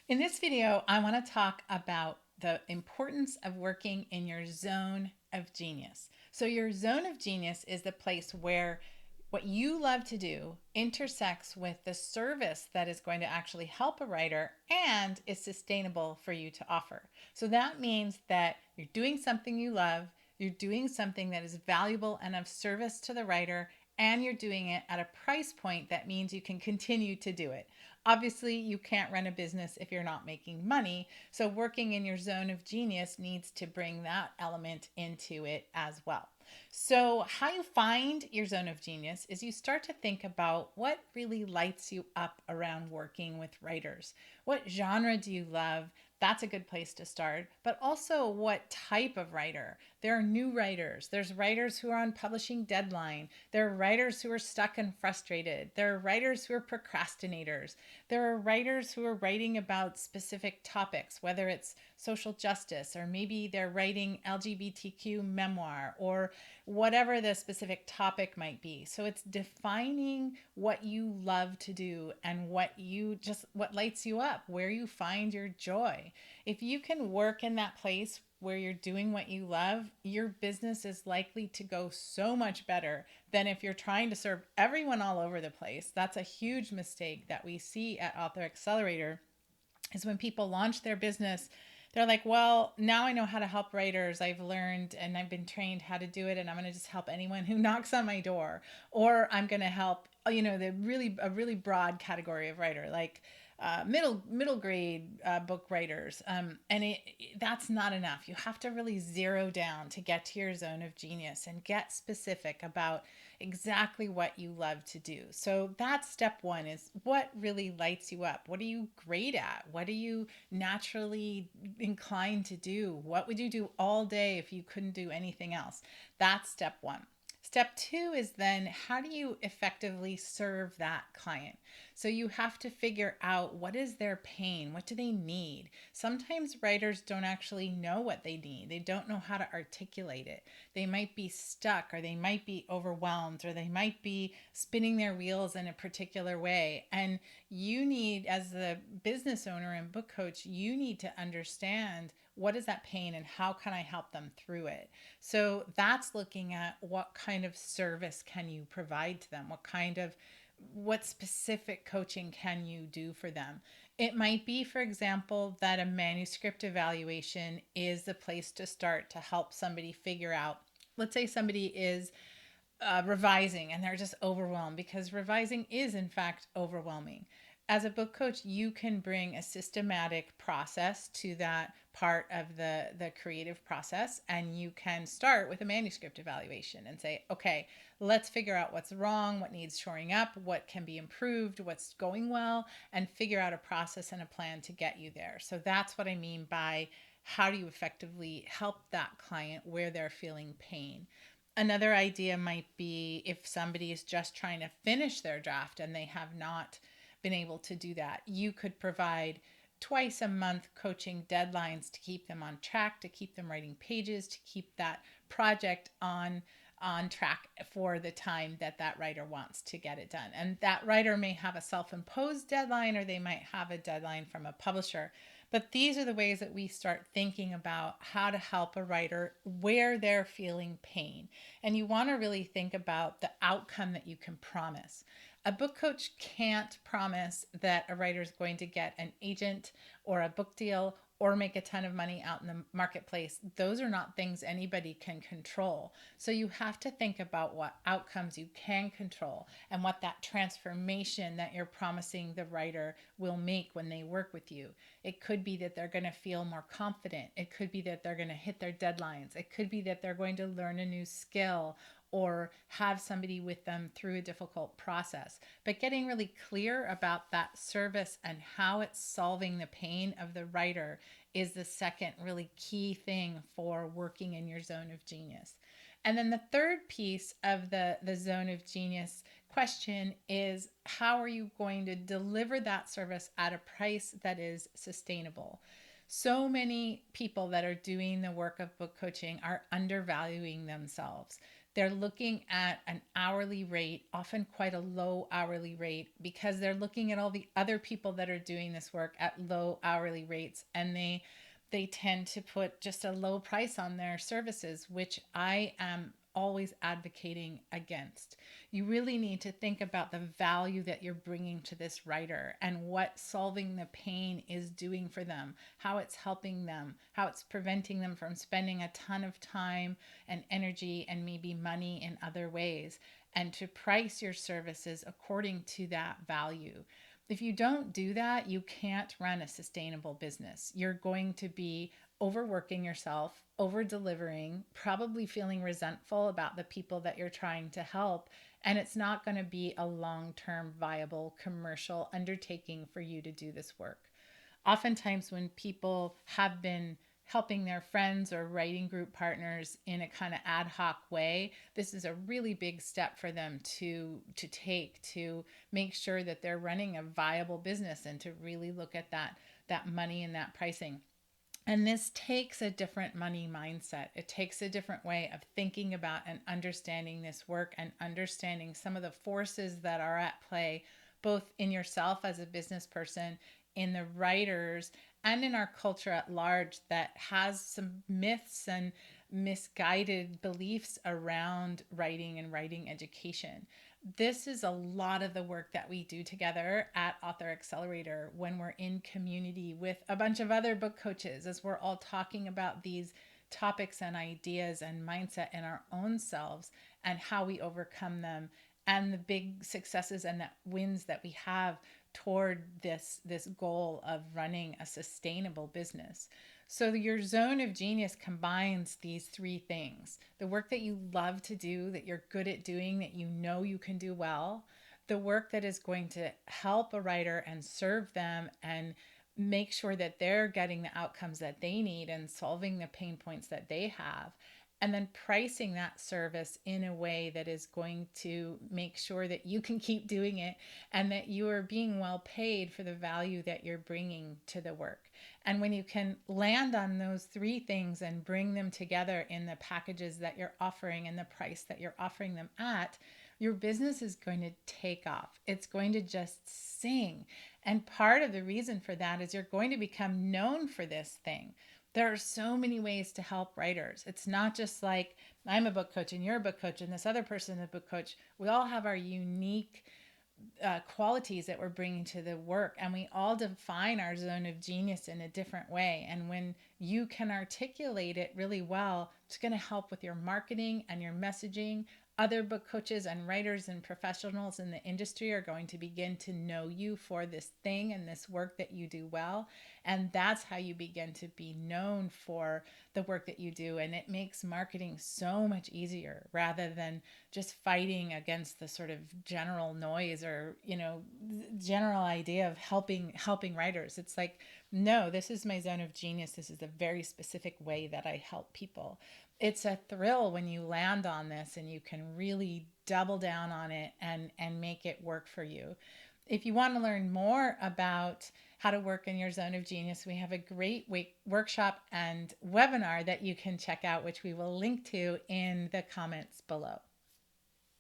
In this video, I want to talk about the importance of working in your zone of genius. So, your zone of genius is the place where what you love to do intersects with the service that is going to actually help a writer and is sustainable for you to offer. So, that means that you're doing something you love, you're doing something that is valuable and of service to the writer, and you're doing it at a price point that means you can continue to do it. Obviously, you can't run a business if you're not making money. So, working in your zone of genius needs to bring that element into it as well. So, how you find your zone of genius is you start to think about what really lights you up around working with writers. What genre do you love? That's a good place to start. But also, what type of writer? There are new writers. There's writers who are on publishing deadline. There are writers who are stuck and frustrated. There are writers who are procrastinators. There are writers who are writing about specific topics, whether it's social justice or maybe they're writing LGBTQ memoir or whatever the specific topic might be. So it's defining what you love to do and what lights you up, where you find your joy. If you can work in that place where you're doing what you love, your business is likely to go so much better than if you're trying to serve everyone all over the place. That's a huge mistake that we see at Author Accelerator is when people launch their business, they're like, well, now I know how to help writers. I've learned and I've been trained how to do it, and I'm going to just help anyone who knocks on my door. Or I'm going to help, a really broad category of writer, like middle grade book writers, that's not enough. You have to really zero down to get to your zone of genius and get specific about exactly what you love to do. So that's step one: is what really lights you up. What are you great at? What are you naturally inclined to do? What would you do all day if you couldn't do anything else? That's step one. Step two is then how do you effectively serve that client? So you have to figure out what is their pain? What do they need? Sometimes writers don't actually know what they need. They don't know how to articulate it. They might be stuck, or they might be overwhelmed, or they might be spinning their wheels in a particular way. And you need, as the business owner and book coach, you need to understand what is that pain and how can I help them through it. So that's looking at what kind of service can you provide to them? What specific coaching can you do for them? It might be, for example, that a manuscript evaluation is the place to start to help somebody figure out. Let's say somebody is revising and they're just overwhelmed, because revising is, in fact, overwhelming. As a book coach, you can bring a systematic process to that part of the creative process, and you can start with a manuscript evaluation and say, okay, let's figure out what's wrong, what needs shoring up, what can be improved, what's going well, and figure out a process and a plan to get you there. So that's what I mean by how do you effectively help that client where they're feeling pain. Another idea might be if somebody is just trying to finish their draft and they have not been able to do that, you could provide twice a month coaching deadlines to keep them on track, to keep them writing pages, to keep that project on track for the time that that writer wants to get it done. And that writer may have a self-imposed deadline, or they might have a deadline from a publisher. But these are the ways that we start thinking about how to help a writer where they're feeling pain. And you want to really think about the outcome that you can promise. A book coach can't promise that a writer is going to get an agent or a book deal or make a ton of money out in the marketplace. Those are not things anybody can control. So you have to think about what outcomes you can control and what that transformation that you're promising the writer will make when they work with you. It could be that they're going to feel more confident. It could be that they're going to hit their deadlines. It could be that they're going to learn a new skill or have somebody with them through a difficult process. But getting really clear about that service and how it's solving the pain of the writer is the second really key thing for working in your zone of genius. And then the third piece of the zone of genius question is, how are you going to deliver that service at a price that is sustainable? So many people that are doing the work of book coaching are undervaluing themselves. They're looking at an hourly rate, often quite a low hourly rate, because they're looking at all the other people that are doing this work at low hourly rates, and they tend to put just a low price on their services, which I am always advocating against. You really need to think about the value that you're bringing to this writer and what solving the pain is doing for them, how it's helping them, how it's preventing them from spending a ton of time and energy and maybe money in other ways, and to price your services according to that value. If you don't do that, you can't run a sustainable business. You're going to be overworking yourself, over delivering, probably feeling resentful about the people that you're trying to help. And it's not going to be a long term viable commercial undertaking for you to do this work. Oftentimes, when people have been helping their friends or writing group partners in a kind of ad hoc way, this is a really big step for them to take to make sure that they're running a viable business and to really look at that money and that pricing. And this takes a different money mindset. It takes a different way of thinking about and understanding this work and understanding some of the forces that are at play, both in yourself as a business person, in the writers, and in our culture at large that has some myths and misguided beliefs around writing and writing education. This is a lot of the work that we do together at Author Accelerator when we're in community with a bunch of other book coaches, as we're all talking about these topics and ideas and mindset in our own selves and how we overcome them, and the big successes and the wins that we have toward this goal of running a sustainable business. So your zone of genius combines these three things: the work that you love to do, that you're good at doing, that you know you can do well; the work that is going to help a writer and serve them and make sure that they're getting the outcomes that they need and solving the pain points that they have; and then pricing that service in a way that is going to make sure that you can keep doing it and that you are being well paid for the value that you're bringing to the work. And when you can land on those three things and bring them together in the packages that you're offering and the price that you're offering them at, your business is going to take off. It's going to just sing. And part of the reason for that is you're going to become known for this thing. There are so many ways to help writers. It's not just like I'm a book coach and you're a book coach and this other person is a book coach. We all have our unique qualities that we're bringing to the work, and we all define our zone of genius in a different way. And when you can articulate it really well, it's going to help with your marketing and your messaging. Other book coaches and writers and professionals in the industry are going to begin to know you for this thing and this work that you do well. And that's how you begin to be known for the work that you do. And it makes marketing so much easier rather than just fighting against the sort of general noise or, general idea of helping writers. It's like, no, this is my zone of genius. This is a very specific way that I help people. It's a thrill when you land on this and you can really double down on it and make it work for you. If you want to learn more about how to work in your zone of genius, we have a great workshop and webinar that you can check out, which we will link to in the comments below.